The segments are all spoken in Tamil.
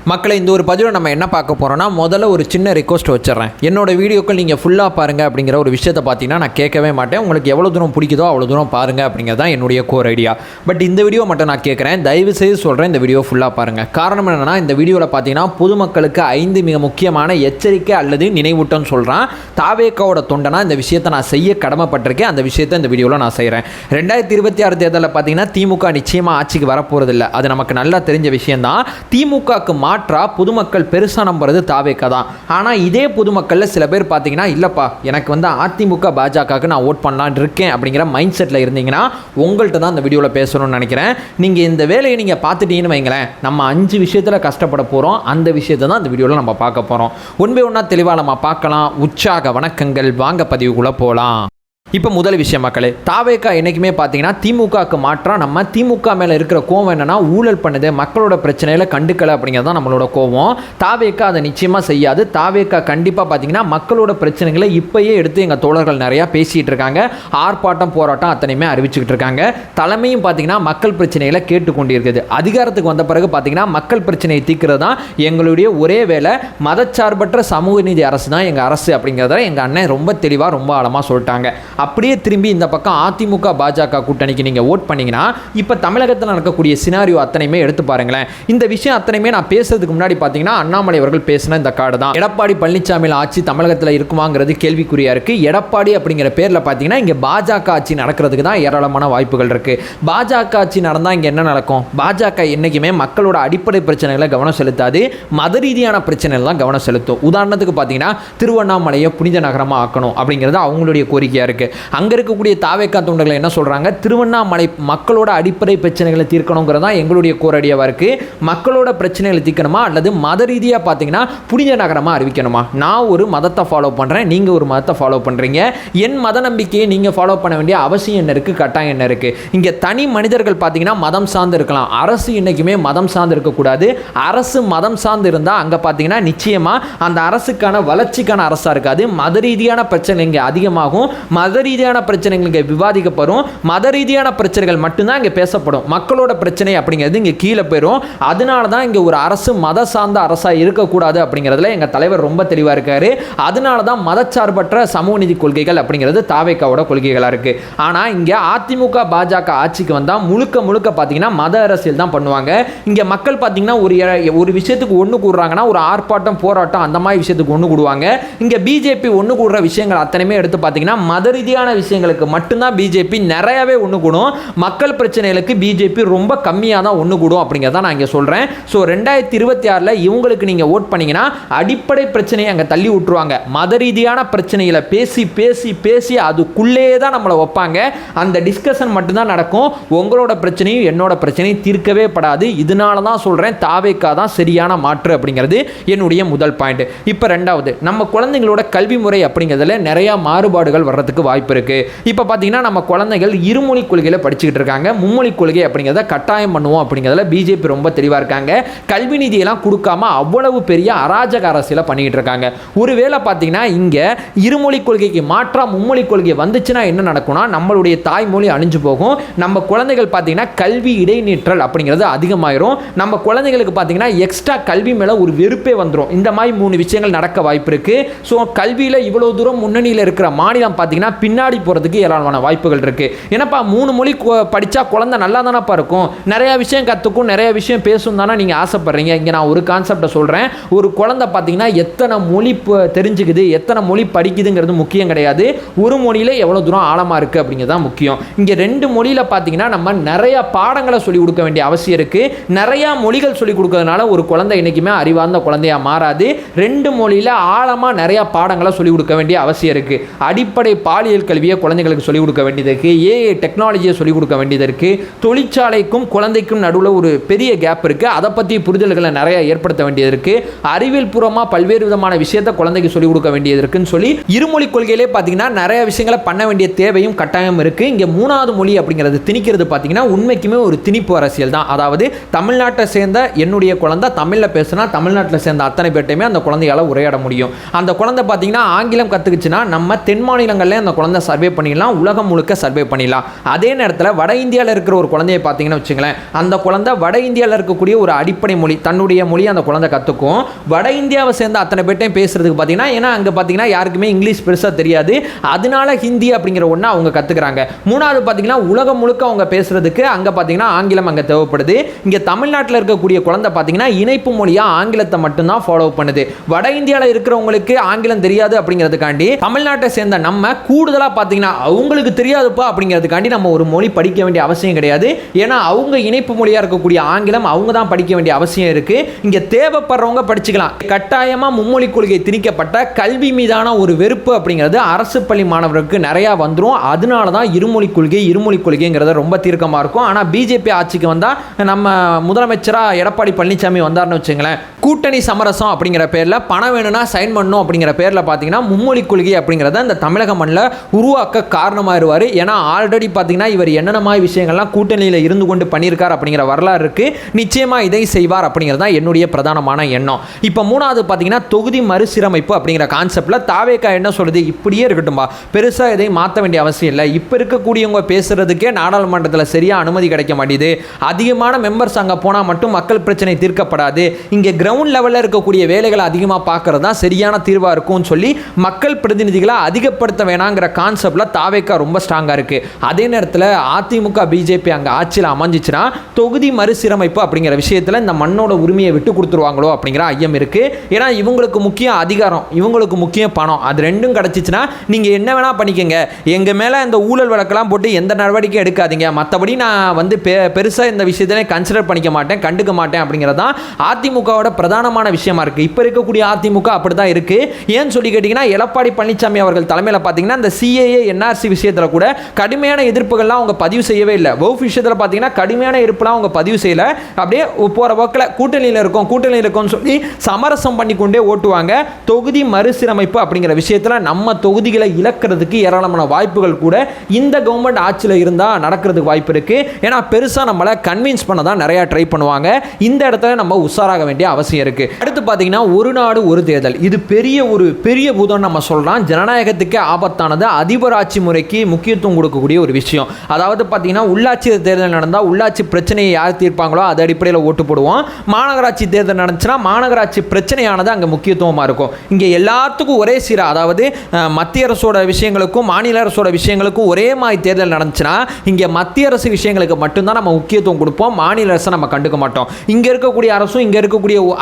மக்களை இந்த ஒரு பதிவில் நம்ம என்ன பார்க்க போகிறோம்னா, முதல்ல ஒரு சின்ன ரிக்வஸ்ட் வச்சிடறேன். என்னோட வீடியோக்கள் நீங்கள் ஃபுல்லாக பாருங்கள் அப்படிங்கிற ஒரு விஷயத்தை பார்த்தீங்கன்னா நான் கேட்கவே மாட்டேன். உங்களுக்கு எவ்வளோ தூரம் பிடிக்குதோ அவ்வளோ தூரம் பாருங்கள் அப்படிங்கிறது தான் என்னுடைய கோர் ஐடியா. பட் இந்த வீடியோ மட்டும் நான் கேட்குறேன், தயவு செய்து சொல்கிறேன், இந்த வீடியோ ஃபுல்லாக பாருங்கள். காரணம் என்னென்னா, இந்த வீடியோவில் பார்த்தீங்கன்னா பொதுமக்களுக்கு 5 மிக முக்கியமான எச்சரிக்கை அல்லது நினைவூட்டம் சொல்கிறேன். தாவேக்காவோட தொண்டனா இந்த விஷயத்தை நான் செய்ய கடமைப்பட்டிருக்கேன். அந்த விஷயத்தை இந்த வீடியோவில் நான் செய்கிறேன். 2026 தேர்தலில் பார்த்தீங்கன்னா திமுக நிச்சயமாக ஆட்சிக்கு வரப்போகிறதில்ல. அது நமக்கு நல்லா தெரிஞ்ச விஷயம்தான். திமுகவுக்கு மாற்றா பொதுமக்கள் பெருசாக நம்புறது தாவேக்கா தான். ஆனால் இதே பொதுமக்களில் சில பேர் பார்த்தீங்கன்னா, இல்லைப்பா எனக்கு அதிமுக பாஜகவுக்கு நான் ஓட் பண்ணலான்னு இருக்கேன் அப்படிங்கிற மைண்ட் செட்டில் இருந்தீங்கன்னா உங்கள்கிட்ட தான் இந்த வீடியோவில் பேசணும்னு நினைக்கிறேன். நீங்கள் இந்த வேலையை நீங்கள் பார்த்துட்டீங்கன்னு வைங்களேன், நம்ம 5 விஷயத்தில் கஷ்டப்பட போகிறோம். அந்த விஷயத்தை தான் இந்த வீடியோவில் நம்ம பார்க்க போகிறோம். ஒன்றா தெளிவாக நம்ம பார்க்கலாம். உற்சாக வணக்கங்கள், வாங்க பதிவுக்குள்ளே போகலாம். இப்போ முதல் விஷயம் மக்களே, தாவேக்கா என்றைக்குமே பார்த்தீங்கன்னா திமுகவுக்கு மாற்றா நம்ம திமுக மேலே இருக்கிற கோவம் என்னென்னா, ஊழல் பண்ணுது, மக்களோட பிரச்சனையில் கண்டுக்கலை அப்படிங்கிறது தான் நம்மளோட கோவம். தாவேக்கா அதை நிச்சயமாக செய்யாது. தாவேக்கா கண்டிப்பாக பார்த்தீங்கன்னா மக்களோட பிரச்சனைகளை இப்போயே எடுத்து எங்கள் தோழர்கள் நிறையா பேசிகிட்டு இருக்காங்க. ஆர்ப்பாட்டம் போராட்டம் அத்தனையுமே அறிவிச்சுக்கிட்டு இருக்காங்க. தலைமையும் பார்த்தீங்கன்னா மக்கள் பிரச்சனைகளை கேட்டுக்கொண்டிருக்குது. அதிகாரத்துக்கு வந்த பிறகு பார்த்தீங்கன்னா மக்கள் பிரச்சனையை தீர்க்கிறது தான் எங்களுடைய ஒரே வேலை. மதச்சார்பற்ற சமூக நீதி அரசு தான் எங்கள் அரசு அப்படிங்கிறத எங்கள் அண்ணன் ரொம்ப தெளிவாக ரொம்ப ஆழமாக சொல்லிட்டாங்க. அப்படியே திரும்பி இந்த பக்கம் அதிமுக பாஜக கூட்டணிக்கு நீங்கள் ஓட் பண்ணிங்கன்னா, இப்போ தமிழகத்தில் நடக்கக்கூடிய சினாரியோ அத்தனையுமே எடுத்து பாருங்களேன். இந்த விஷயம் அத்தனையுமே நான் பேசுறதுக்கு முன்னாடி பார்த்தீங்கன்னா அண்ணாமலை அவர்கள் பேசின இந்த கார்டு தான். எடப்பாடி பழனிசாமியில் ஆட்சி தமிழகத்தில் இருக்குமாங்கிறது கேள்விக்குறியா இருக்கு. எடப்பாடி அப்படிங்கிற பேரில் பார்த்தீங்கன்னா இங்கே பாஜக ஆட்சி நடக்கிறதுக்கு தான் ஏராளமான வாய்ப்புகள் இருக்கு. பாஜக ஆட்சி நடந்தால் இங்கே என்ன நடக்கும்? பாஜக என்றைக்குமே மக்களோட அடிப்படை பிரச்சனைகளை கவனம் செலுத்தாது, மத ரீதியான பிரச்சனைகள் தான் கவனம் செலுத்தும். உதாரணத்துக்கு பார்த்தீங்கன்னா திருவண்ணாமலையை புனித நகரமாக ஆக்கணும் அப்படிங்கிறது அவங்களுடைய கோரிக்கையாக இருக்கு. அங்கே இருக்கக்கூடிய தாவேக்கா தொண்டர்கள் என்ன சொல்கிறாங்க? திருவண்ணாமலை மக்களோட அடிப்படை பிரச்சனைகளை தீர்க்கணுங்கிறது தான் எங்களுடைய கோரடியாக இருக்குது. மக்களோட பிரச்சனைகளை தீர்க்கணுமா அல்லது மத ரீதியாக பார்த்தீங்கன்னா புனித நகரமாக அறிவிக்கணுமா? நான் ஒரு மதத்தை ஃபாலோ பண்ணுறேன், நீங்கள் ஒரு மதத்தை ஃபாலோ பண்ணுறீங்க. என் மத நம்பிக்கையை நீங்கள் ஃபாலோ பண்ண வேண்டிய அவசியம் என்ன இருக்குது, கட்டாயம் என்ன இருக்குது? இங்கே தனி மனிதர்கள் பார்த்தீங்கன்னா மதம் சார்ந்து இருக்கலாம். அரசு என்றைக்குமே மதம் சார்ந்து இருக்கக்கூடாது. அரசு மதம் சார்ந்து இருந்தால் அங்கே பார்த்தீங்கன்னா நிச்சயமாக அந்த அரசுக்கான வளர்ச்சிக்கான அரசாக இருக்காது. மத ரீதியான பிரச்சனை இங்கே அதிகமாகும். மத ரீதியான பிரச்சனைகள் இங்கே விவாதிக்கப்படும். மத ரீதியான பிரச்சனைகள் மட்டும்தான் இங்கே பேசப்படும். மக்களோட பிரச்சனை அப்படிங்கிறது இங்கே கீழே போயிடும். அதனால தான் இங்கே ஒரு அரசு மத சார்ந்த அரசாக இருக்கக்கூடாது அப்படிங்கிறதுல எங்கள் தலைவர் ரொம்ப தெளிவாக இருக்காரு. அதனால தான் மதச்சார்பற்ற சமூக நீதி கொள்கைகள் அப்படிங்கிறது தாவேக்காவோட கொள்கைகளாக இருக்குது. ஆனால் இங்கே அதிமுக பாஜக ஆட்சிக்கு வந்தால் முழுக்க முழுக்க பார்த்தீங்கன்னா மத அரசியல் தான் பண்ணுவாங்க. இங்கே மக்கள் பார்த்தீங்கன்னா ஒரு விஷயத்துக்கு ஒன்று கூடுறாங்கன்னா ஒரு ஆர்ப்பாட்டம் போராட்டம் அந்த மாதிரி விஷயத்துக்கு ஒன்று கூடுவாங்க. இங்கே பிஜேபி ஒன்று கூடுற விஷயங்கள் அத்தனையுமே எடுத்து பார்த்தீங்கன்னா மத ரீதியான விஷயங்களுக்கு மட்டும்தான் பிஜேபி நிறையவே ஒன்று கூடும். மக்கள் பிரச்சனைகளுக்கு பிஜேபி ரொம்ப கம்மியாக தான் ஒன்று கூடும் அப்படிங்கிறத நான் இங்கே சொல்கிறேன். ஸோ 2026 இவங்களுக்கு நீங்கள் ஓட் பண்ணீங்கன்னா அடிப்படை பிரச்சனையை அங்கே தள்ளி விட்டுருவாங்க. மத ரீதியான பிரச்சனைகளை பேசி பேசி பேசி அதுக்குள்ளே தான் நம்மளை வைப்பாங்க. அந்த டிஸ்கஷன் மட்டும்தான் நடக்கும். உங்களோட பிரச்சனையும் என்னோட பிரச்சனையும் தீர்க்கவே படாது. இதனால தான் சொல்கிறேன் தாவேக்கா தான் சரியான மாற்று அப்படிங்கிறது என்னுடைய முதல் பாயிண்ட். இப்போ ரெண்டாவது, நம்ம குழந்தைங்களோட கல்வி முறை அப்படிங்கிறதுல நிறையா மாறுபாடுகள் வர்றதுக்கு வாய்ப்பு இருக்கு. இப்போ பார்த்தீங்கன்னா நம்ம குழந்தைகள் இருமொழி கொள்கையில் படிச்சுக்கிட்டு இருக்காங்க. மும்மொழி கொள்கை அப்படிங்கிறத கட்டாயம் பண்ணுவோம் அப்படிங்கிறதுல பிஜேபி ரொம்ப தெளிவாக இருக்காங்க. கல்வி நிதியெல்லாம் கொடுக்காம அவ்வளவு பெரிய அராஜக அரசியலை பண்ணிக்கிட்டு இருக்காங்க. ஒருவேளை பார்த்தீங்கன்னா இங்கே இருமொழி கொள்கைக்கு மாற்றா மும்மொழி கொள்கை வந்துச்சுன்னா என்ன நடக்கும்னா, நம்மளுடைய தாய்மொழி அழிஞ்சு போகும். நம்ம குழந்தைகள் பார்த்தீங்கன்னா கல்வி இடைநிற்றல் அப்படிங்கிறது அதிகமாயிரும். நம்ம குழந்தைகளுக்கு பார்த்தீங்கன்னா எக்ஸ்ட்ரா கல்வி மேலே ஒரு வெறுப்பே வந்துடும். இந்த மாதிரி 3 விஷயங்கள் நடக்க வாய்ப்பு இருக்கு. ஸோ கல்வியில் இவ்வளோ தூரம் முன்னணியில் இருக்கிற மாநிலம் பார்த்தீங்கன்னா பின்னாடி போகிறதுக்கு ஏராளமான வாய்ப்புகள் இருக்குது. ஏன்னாப்பா 3 மொழி படித்தா குழந்தை நல்லா தானப்பா இருக்கும், நிறையா விஷயம் கற்றுக்கும், நிறைய விஷயம் பேசும் தானே நீங்கள் ஆசைப்படுறீங்க. இங்கே நான் ஒரு கான்செப்டை சொல்கிறேன். ஒரு குழந்தை பார்த்தீங்கன்னா எத்தனை மொழி தெரிஞ்சுக்குது, எத்தனை மொழி படிக்குதுங்கிறது முக்கியம் கிடையாது. ஒரு மொழியில் எவ்வளோ தூரம் ஆழமாக இருக்குது அப்படிங்கிறது தான் முக்கியம். இங்கே 2 மொழியில் பார்த்தீங்கன்னா நம்ம நிறையா பாடங்களை சொல்லிக் கொடுக்க வேண்டிய அவசியம் இருக்குது. நிறையா மொழிகள் சொல்லிக் கொடுக்கறதுனால ஒரு குழந்தை என்றைக்குமே அறிவார்ந்த குழந்தையாக மாறாது. 2 மொழியில் ஆழமாக நிறையா பாடங்களை சொல்லிக் கொடுக்க வேண்டிய அவசியம் இருக்குது. அடிப்படை பாலியல் கல்வியை குழந்தைகளுக்கு சொல்லிக் கொடுக்க வேண்டியது இருக்குது. ஏஐ டெக்னாலஜியை சொல்லிக் கொடுக்க வேண்டியது இருக்குது. தொழிற்சாலைக்கும் குழந்தைக்கும் நடுவில் ஒரு பெரிய கேப் இருக்குது. அதை பற்றி புரிதல்களை நிறைய ஏற்படுத்த வேண்டியது இருக்குது. அறிவியல் பூர்வமாக பல்வேறு விதமான விஷயத்தை குழந்தைக்கு சொல்லிக் கொடுக்க வேண்டியது இருக்குன்னு சொல்லி இருமொழி கொள்கையிலே பார்த்தீங்கன்னா நிறைய விஷயங்களை பண்ண வேண்டிய தேவையும் கட்டாயம் இருக்குது. இங்கே 3வது மொழி அப்படிங்கிறது திணிக்கிறது பார்த்தீங்கன்னா உண்மைக்குமே ஒரு திணிப்பு அரசியல் தான். அதாவது தமிழ்நாட்டை சேர்ந்த என்னுடைய குழந்தை தமிழில் பேசுனா தமிழ்நாட்டில் சேர்ந்த அத்தனை பேர்ட்டையுமே அந்த குழந்தையால் உரையாட முடியும். அந்த குழந்தை பார்த்தீங்கன்னா ஆங்கிலம் கற்றுக்குச்சுன்னா நம்ம தென் மாநிலங்களில் அந்த குழந்தை குழந்தை சர்வே பண்ணிடலாம், உலகம் முழுக்க சர்வே பண்ணிடலாம். அதே நேரத்தில் வட இந்தியாவில் இருக்கிற ஒரு குழந்தையை பார்த்தீங்கன்னு வச்சுங்களேன், அந்த குழந்தை வட இந்தியாவில் இருக்கக்கூடிய ஒரு அடிப்படை மொழி, தன்னுடைய மொழி அந்த குழந்தை கற்றுக்கும். வட இந்தியாவை சேர்ந்த அத்தனை பேர்ட்டையும் பேசுறதுக்கு பார்த்தீங்கன்னா, ஏன்னா அங்கே பார்த்தீங்கன்னா யாருக்குமே இங்கிலீஷ் பெருசாக தெரியாது, அதனால ஹிந்தி அப்படிங்கிற ஒன்று அவங்க கற்றுக்குறாங்க. மூணாவது பார்த்தீங்கன்னா உலகம் முழுக்க அவங்க பேசுறதுக்கு அங்கே பார்த்தீங்கன்னா ஆங்கிலம் அங்கே தேவைப்படுது. இங்கே தமிழ்நாட்டில் இருக்கக்கூடிய குழந்தை பார்த்தீங்கன்னா இணைப்பு மொழியாக ஆங்கிலத்தை மட்டும்தான் ஃபாலோ பண்ணுது. வட இந்தியாவில் இருக்கிறவங்களுக்கு ஆங்கிலம் தெரியாது அப்படிங்கிறதுக்காண்டி தமிழ்நாட்டை சேர்ந்த நம்ம கூடுதலாக பார்த்தீங்கன்னா அவங்களுக்கு தெரியாதுப்பா அப்படிங்கிறதுக்காண்டி நம்ம ஒரு மொழி படிக்க வேண்டிய அவசியம் கிடையாது. ஏன்னா அவங்க இணைப்பு மொழியாக இருக்கக்கூடிய ஆங்கிலம் அவங்க தான் படிக்க வேண்டிய அவசியம் இருக்கு. இங்கே தேவைப்படுறவங்க படிச்சுக்கலாம். கட்டாயமாக மும்மொழி கொள்கை திணிக்கப்பட்ட கல்வி மீதான ஒரு வெறுப்பு அப்படிங்கிறது அரசு பள்ளி மாணவர்களுக்கு நிறையா வந்துடும். அதனால தான் இருமொழி கொள்கைங்கிறது ரொம்ப தீர்க்கமாக இருக்கும். ஆனால் பிஜேபி ஆட்சிக்கு வந்தால் நம்ம முதலமைச்சராக எடப்பாடி பழனிசாமி வந்தார்னு வச்சுங்களேன், கூட்டணி சமரசம் அப்படிங்கிற பேரில் பணம் வேணும்னா சைன் பண்ணணும் அப்படிங்கிற பேரில் பார்த்தீங்கன்னா மும்மொழி கொள்கை அப்படிங்கிறத இந்த தமிழக மண்ணில் உருவாக்க காரணமாயிருவார். ஏன்னா ஆல்ரெடி பார்த்தீங்கன்னா இவர் என்னென்ன மாதிரி விஷயங்கள்லாம் கூட்டணியில் இருந்து கொண்டு பண்ணியிருக்கார் அப்படிங்கிற வரலாறு இருக்குது. நிச்சயமாக இதை செய்வார் அப்படிங்கிறது தான் என்னுடைய பிரதானமான எண்ணம். இப்போ மூணாவது பார்த்தீங்கன்னா தொகுதி மறுசீரமைப்பு அப்படிங்கிற கான்செப்டில் தாவேக்கா என்ன சொல்லுது, இப்படியே இருக்கட்டும்பா, பெருசாக இதையும் மாற்ற வேண்டிய அவசியம் இல்லை. இப்போ இருக்கக்கூடியவங்க பேசுறதுக்கே நாடாளுமன்றத்தில் சரியாக அனுமதி கிடைக்க மாட்டேது. அதிகமான மெம்பர்ஸ் அங்கே போனால் மட்டும் மக்கள் பிரச்சனை தீர்க்கப்படாது. இங்கே கிரவுண்ட் லெவலில் இருக்கக்கூடிய வேலைகளை அதிகமாக பார்க்கறது தான் சரியான தீர்வாக இருக்கும்னு சொல்லி மக்கள் பிரதிநிதிகளை அதிகப்படுத்த வேணாங்கிற கான்செப்டில் தாவேக்கா ரொம்ப ஸ்ட்ராங்காக இருக்குது. அதே நேரத்தில் அதிமுக பிஜேபி அங்கே ஆட்சியில் அமைஞ்சிச்சுன்னா தொகுதி மறுசீரமைப்பு அப்படிங்கிற விஷயத்தில் இந்த மண்ணோட உரிமையை விட்டு கொடுத்துருவாங்களோ அப்படிங்கிற ஐயம் இருக்குது. ஏன்னா இவங்களுக்கு முக்கியம் அதிகாரம், இவங்களுக்கு முக்கியம் பணம். அது ரெண்டும் கிடச்சிச்சுன்னா நீங்கள் என்ன வேணால் பண்ணிக்கங்க, எங்கள் மேலே இந்த ஊழல் வழக்கெல்லாம் போட்டு எந்த நடவடிக்கையும் எடுக்காதீங்க, மற்றபடி நான் வந்து பெருசாக இந்த விஷயத்திலே கன்சிடர் பண்ணிக்க மாட்டேன், கண்டுக்க மாட்டேன் அப்படிங்கிறது தான் அதிமுகவோட பிரதானமான விஷயமா இருக்குது. இப்போ இருக்கக்கூடிய அதிமுக அப்படி தான் இருக்குது. ஏன்னு சொல்லி கேட்டிங்கன்னா, எடப்பாடி பழனிசாமி அவர்கள் தலைமையில் பார்த்தீங்கன்னா இந்த சிஏஏ என்ஆர்சி விஷயத்தில் கூட கடுமையான எதிர்ப்புகள்லாம் அவங்க பதிவு செய்யவே இல்லை. வகுப்பு விஷயத்தில் பார்த்தீங்கன்னா கடுமையான எதிர்ப்புலாம் அவங்க பதிவு செய்யலை. அப்படியே போகிற போக்கில் கூட்டணியில் இருக்கோம்னு சொல்லி சமரசம் பண்ணி கொண்டே ஓட்டுவாங்க. தொகுதி மறுசீரமைப்பு அப்படிங்கிற விஷயத்தில் நம்ம தொகுதிகளை இழக்கிறதுக்கு ஏராளமான வாய்ப்புகள் கூட இந்த கவர்மெண்ட் ஆட்சியில் இருந்தால் நடக்கிறதுக்கு வாய்ப்பு இருக்குது. ஏன்னா பெருசாக நம்மளை கன்வின்ஸ் பண்ண தான் நிறையா ட்ரை பண்ணுவாங்க. இந்த இடத்துல நம்ம உஷாராக வேண்டிய அவசியம் இருக்குது. அடுத்து பார்த்தீங்கன்னா ஒரு நாடு ஒரு தேர்தல், இது பெரிய பூதம் நம்ம சொல்கிறோம். ஜனநாயகத்துக்கு ஆபத்தானது, அதிபராட்சி முறைக்கு முக்கியத்துவம் கொடுக்கக்கூடிய ஒரு விஷயம். அதாவது பார்த்தீங்கன்னா உள்ளாட்சி தேர்தல் நடந்தால் உள்ளாட்சி பிரச்சனையை யார் தீர்ப்பாங்களோ அது அடிப்படையில் ஓட்டு போடுவோம். மாநகராட்சி தேர்தல் நடந்துச்சுன்னா மாநகராட்சி பிரச்சனையானது அங்கே முக்கியத்துவமாக இருக்கும். இங்கே எல்லாத்துக்கும் ஒரே சீரா, அதாவது மத்திய அரசோட விஷயங்களுக்கும் மாநில அரசோட விஷயங்களுக்கும் ஒரே மாதிரி தேர்தல் நடந்துச்சுன்னா இங்கே மத்திய அரசு விஷயங்களுக்கு மட்டும்தான் நம்ம முக்கியத்துவம் கொடுப்போம், மாநில அரசை நம்ம கண்டுக்க மாட்டோம். இங்கே இருக்கக்கூடிய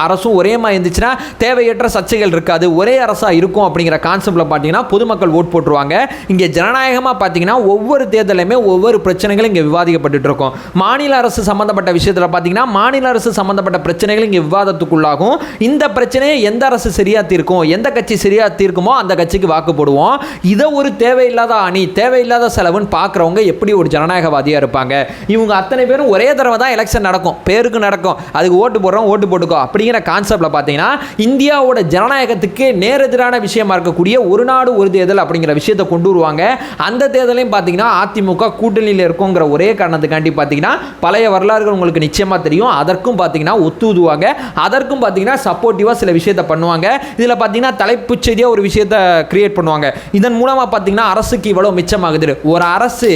அரசும் ஒரே மாதிரி இருந்துச்சுன்னா தேவையற்ற சர்ச்சைகள் இருக்காது, ஒரே அரசாக இருக்கும் அப்படிங்கிற கான்செப்டில் பார்த்தீங்கன்னா பொதுமக்கள் ஓட் போட்டுருவாங்க. இங்கே ஜனநாயகமாக பார்த்தீங்கன்னா ஒவ்வொரு தேர்தலையுமே ஒவ்வொரு பிரச்சனைகளும் இங்கே விவாதிக்கப்பட்டு இருக்கும். மாநில அரசு சம்பந்தப்பட்ட விஷயத்தில் பார்த்தீங்கன்னா மாநில அரசு சம்பந்தப்பட்ட பிரச்சனைகள் இங்கே விவாதத்துக்குள்ளாகும். இந்த பிரச்சனையை எந்த அரசு சரியாக தீர்க்கும், எந்த கட்சி சரியாக தீர்க்குமோ அந்த கட்சிக்கு வாக்கு போடுவோம். இதை ஒரு தேவையில்லாத அணி, தேவையில்லாத செலவுன்னு பார்க்குறவங்க எப்படி ஒரு ஜனநாயகவாதியாக இருப்பாங்க? இவங்க அத்தனை பேரும் ஒரே தடவை தான் எலெக்ஷன் நடக்கும், பேருக்கு நடக்கும், அதுக்கு ஓட்டு போடுறோம், ஓட்டு போட்டுக்கோ அப்படிங்கிற கான்செப்டில் பார்த்தீங்கன்னா இந்தியாவோட ஜனநாயகத்துக்கு நேரெதிரான விஷயமா இருக்கக்கூடிய ஒரு நாடு ஒரு தேர்தல் அப்படிங்கிற விஷயத்தை கொண்டு வருவாங்க. அந்த தேர்தலையும் பார்த்தீங்கன்னா அதிமுக கூட்டணியில் இருக்குங்கிற ஒரே காரணத்துக்காண்டி பார்த்தீங்கன்னா பழைய வரலாறுகள் உங்களுக்கு நிச்சயமாக தெரியும். அதற்கும் பார்த்தீங்கன்னா ஒத்துதுவாங்க, அதற்கும் பார்த்தீங்கன்னா சப்போர்ட்டிவாக சில விஷயத்தை பண்ணுவாங்க. இதில் பார்த்தீங்கன்னா தலைப்புச் செய்தியாக ஒரு விஷயத்தை கிரியேட் பண்ணுவாங்க. இதன் மூலமாக பார்த்தீங்கன்னா அரசுக்கு இவ்வளோ மிச்சமாகுது. ஒரு அரசு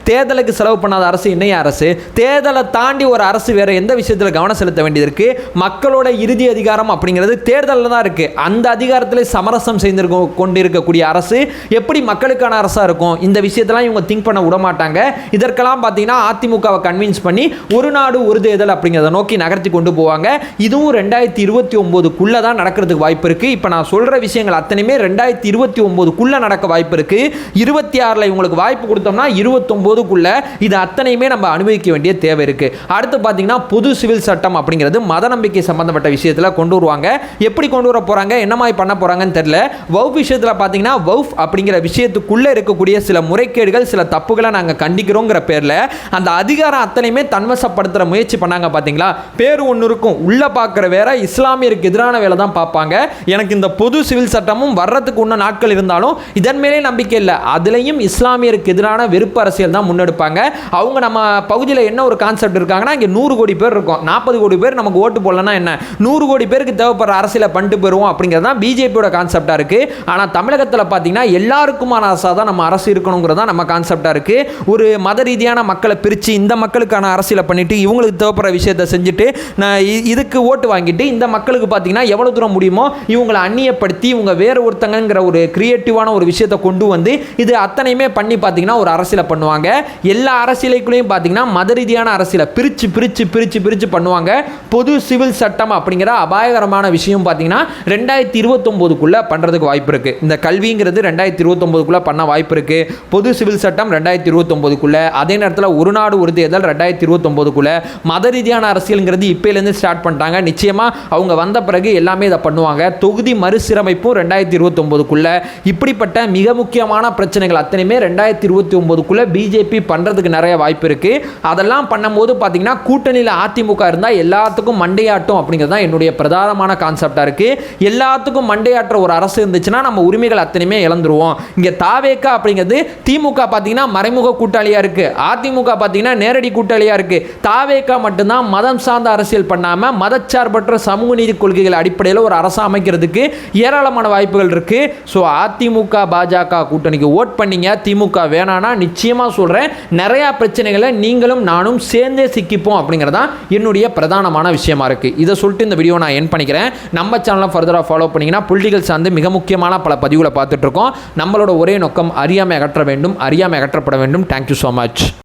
தேர்தலுக்கு செலவு பண்ணாத அரசு என்னைய அரசு? தேர்தலை தாண்டி ஒரு அரசு வேற எந்த விஷயத்தில் கவனம் செலுத்த வேண்டியது இருக்கு? மக்களோட இறுதி அதிகாரம் அப்படிங்கிறது தேர்தலில் தான் இருக்கு. அந்த அதிகாரத்தில் சமரசம் செய்து கொண்டிருக்கக்கூடிய அரசு எப்படி மக்களுக்கான அரசாக இருக்கும்? இந்த விஷயத்தெல்லாம் இவங்க திங்க் பண்ண விட மாட்டாங்க. இதற்கெல்லாம் பார்த்தீங்கன்னா அதிமுகவை கன்வின்ஸ் பண்ணி ஒரு நாடு ஒரு தேர்தல் அப்படிங்கிறத நோக்கி நகர்த்தி கொண்டு போவாங்க. இதுவும் 2029க்குள்ளே தான் நடக்கிறதுக்கு வாய்ப்பு இருக்குது. இப்போ நான் சொல்கிற விஷயங்கள் அத்தனையுமே 2029க்குள்ளே நடக்க வாய்ப்பு இருக்குது. 26ல் இவங்களுக்கு வாய்ப்பு கொடுத்தோம்னா 29க்குள்ளே இது அத்தனையுமே நம்ம அனுபவிக்க வேண்டிய தேவை இருக்குது. அடுத்து பார்த்தீங்கன்னா பொது சிவில் சட்டம் அப்படிங்கிறது மத நம்பிக்கை சம்பந்தப்பட்ட விஷயத்தில் கொண்டு வருவாங்க. எப்படி கொண்டு வர போகிறாங்க, என்ன மாதிரி பண்ண போகிறாங்கன்னு தெரியல. வவுஃப் விஷயத்தில் பார்த்தீங்கன்னா வவுஃப் அப்படிங்கிற விஷயத்துக்குள்ளே இருக்கக்கூடிய சில முறைகேடுகள், சில தப்புகளை நாங்கள் கண்டிக்கிறோங்கிற பேரில் அந்த அதிகாரம் அத்தனையுமே தன்வசப்படுத்துகிற முயற்சி பண்ணாங்க. பார்த்தீங்களா, பேர் ஒன்று இருக்கும், உள்ளே பார்க்குற வேற இஸ்லாமியருக்கு எதிரான வேலை தான் பார்ப்பாங்க. எனக்கு இந்த பொது சிவில் சட்டமும் வர்றதுக்கு இன்னும் நாட்கள் இருந்தாலும் இதன் மேலே நம்பிக்கை இல்லை. அதுலேயும் இஸ்லாமியருக்கு எதிரான வெறுப்பு அரசியல் தான் முன்னெடுப்பாங்க. அவங்க நம்ம பகுதியில் என்ன ஒரு கான்செப்ட் இருக்காங்கன்னா, இங்கே 100 கோடி பேர் இருக்கும், 40 கோடி பேர் நமக்கு ஓட்டு போடலன்னா என்ன, 100 கோடி பேருக்கு தேவைப்படுற அரசியலை பண்ணிட்டு போயிடுவோம் அப்படிங்கிறது தான் பிஜேபியோட கான்செப்டாக இருக்குது. ஆனால் தமிழகத்தில் பார்த்தீங்கன்னா எல்லாருக்கும் சரத்குமார் ஆசா தான் நம்ம அரசு இருக்கணுங்கிறது தான் நம்ம கான்செப்டாக இருக்குது. ஒரு மத ரீதியான மக்களை பிரித்து இந்த மக்களுக்கான அரசியலை பண்ணிவிட்டு இவங்களுக்கு தேவைப்படுற விஷயத்தை செஞ்சுட்டு நான் இதுக்கு ஓட்டு வாங்கிட்டு இந்த மக்களுக்கு பார்த்தீங்கன்னா எவ்வளோ தூரம் முடியுமோ இவங்களை அந்நியப்படுத்தி இவங்க வேறு ஒருத்தங்கிற ஒரு கிரியேட்டிவான ஒரு விஷயத்தை கொண்டு வந்து இது அத்தனையுமே பண்ணி பார்த்தீங்கன்னா ஒரு அரசியலை பண்ணுவாங்க. எல்லா அரசியலுக்குள்ளேயும் பார்த்தீங்கன்னா மத ரீதியான அரசியலை பிரித்து பிரித்து பிரித்து பிரித்து பண்ணுவாங்க. பொது சிவில் சட்டம் அப்படிங்கிற அபாயகரமான விஷயம் பார்த்தீங்கன்னா 2029க்குள்ளே பண்ணுறதுக்கு வாய்ப்பு இருக்குது. இந்த கல்விங்கிறது 2029க்குள்ளே பண்ண வாய்ப்பு இருக்குது. பொது சிவில் சட்டம் 2029க்குள்ளே, அதே நேரத்தில் ஒரு நாடு ஒரு தேர்தல் 2029க்குள்ளே, மத ரீதியான அரசியல்ங்கிறது இப்போலேருந்து ஸ்டார்ட் பண்ணிட்டாங்க. நிச்சயமாக அவங்க வந்த பிறகு எல்லாமே இதை பண்ணுவாங்க. தொகுதி மறுசீரமைப்பும் 2029க்குள்ளே. இப்படிப்பட்ட மிக முக்கியமான பிரச்சனைகள் அத்தனையுமே 2029க்குள்ளே பிஜேபி பண்ணுறதுக்கு நிறைய வாய்ப்பு இருக்குது. அதெல்லாம் பண்ணும்போது பார்த்தீங்கன்னா கூட்டணியில் அதிமுக இருந்தால் எல்லாத்துக்கும் மண்டையாட்டும் அப்படிங்கிறது தான் என்னுடைய பிரதானமான கான்செப்டாக இருக்குது. எல்லாத்துக்கும் மண்டையாற்ற ஒரு அரசு இருந்துச்சுன்னா நம்ம உரிமைகள் அத்தனையுமே இழந்துருவோம். இங்கே தாவேக்கா அப்படிங்கிறது திமுக பார்த்தீங்கன்னா மறைமுக கூட்டாளியாக இருக்குது, அதிமுக பார்த்தீங்கன்னா நேரடி கூட்டாளியாக இருக்குது. தாவேக்கா மட்டும்தான் மதம் சார்ந்த அரசியல் பண்ணாமல் மதச்சார்பற்ற சமூக நீதி கொள்கைகள் அடிப்படையில் ஒரு அரசு அமைக்கிறதுக்கு ஏராளமான வாய்ப்புகள் இருக்குது. ஸோ அதிமுக பாஜக கூட்டணிக்கு ஓட் பண்ணிங்க, திமுக வேணான்னா நிச்சயமாக சொல்கிறேன் நிறையா பிரச்சனைகளை நீங்களும் நானும் சேர்ந்தே சிக்கிப்போம் அப்படிங்கிறதான் என்னுடைய பிரதானமான விஷயமா இருக்குது. இதை சொல்லிட்டு இந்த வீடியோ நான் என் பண்ணிக்கிறேன். நம்ம சேனலை ஃபர்தராக ஃபாலோ பண்ணிங்கன்னா பொலிட்டிக்கல் சார்ந்து மிக முக்கியமான பல பதிவுகளை பார்த்துட்டு இருக்கோம். நம்மளோட ஒரே நோக்கம் அறியாமை அகற்ற வேண்டும், அறியாமை அகற்றப்பட வேண்டும். Thank you so much.